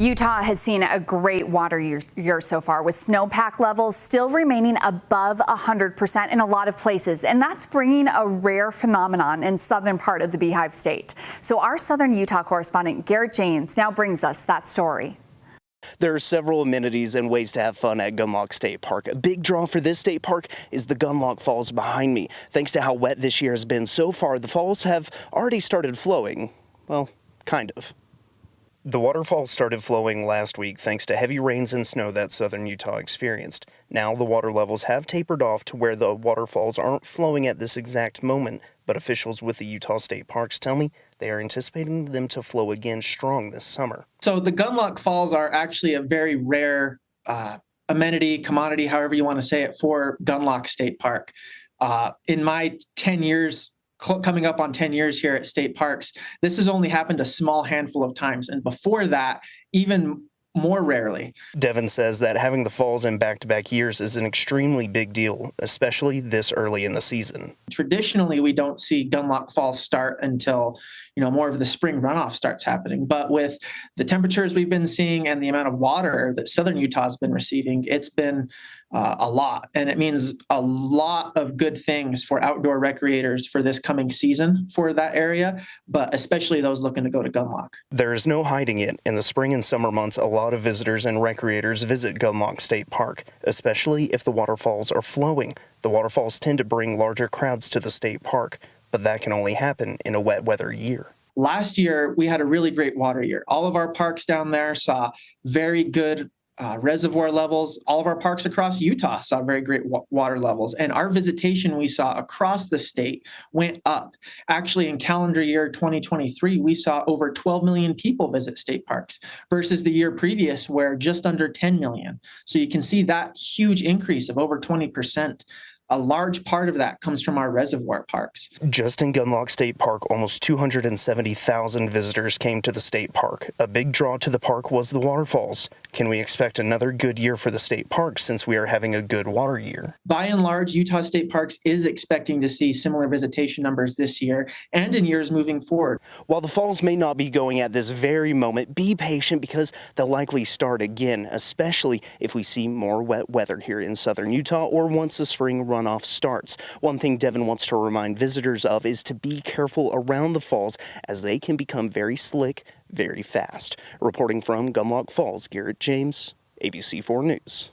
Utah has seen a great water year so far, with snowpack levels still remaining above 100% in a lot of places, and that's bringing a rare phenomenon in southern part of the Beehive State. So our southern Utah correspondent Garrett James now brings us that story. There are several amenities and ways to have fun at Gunlock State Park. A big draw for this state park is the Gunlock Falls behind me. Thanks to how wet this year has been so far, the falls have already started flowing. Well, kind of. The waterfalls started flowing last week thanks to heavy rains and snow that southern Utah experienced. Now the water levels have tapered off to where the waterfalls aren't flowing at this exact moment, but officials with the Utah State Parks tell me they are anticipating them to flow again strong this summer. So the Gunlock Falls are actually a very rare amenity, commodity, however you want to say it, for Gunlock State Park. In my 10 years, coming up on 10 years here at state parks, this has only happened a small handful of times. And before that, even more rarely. Devin says that having the falls in back-to-back years is an extremely big deal, especially this early in the season. Traditionally, we don't see Gunlock Falls start until, more of the spring runoff starts happening. But with the temperatures we've been seeing and the amount of water that southern Utah has been receiving, it's been a lot. And it means a lot of good things for outdoor recreators for this coming season for that area, but especially those looking to go to Gunlock. There is no hiding it. In the spring and summer months, a lot of visitors and recreators visit Gunlock State Park, especially if the waterfalls are flowing. The waterfalls tend to bring larger crowds to the state park, but that can only happen in a wet weather year. Last year, we had a really great water year. All of our parks down there saw very good reservoir levels. All of our parks across Utah saw very great water levels, and our visitation we saw across the state went up. Actually, in calendar year 2023, we saw over 12 million people visit state parks versus the year previous where just under 10 million. So you can see that huge increase of over 20%. A large part of that comes from our reservoir parks. Just in Gunlock State Park, almost 270,000 visitors came to the state park. A big draw to the park was the waterfalls. Can we expect another good year for the state park since we are having a good water year? By and large, Utah State Parks is expecting to see similar visitation numbers this year and in years moving forward. While the falls may not be going at this very moment, be patient because they'll likely start again, especially if we see more wet weather here in southern Utah or once the spring runoff starts. One thing Devin wants to remind visitors of is to be careful around the falls as they can become very slick very fast. Reporting from Gunlock Falls, Garrett James, ABC4 News.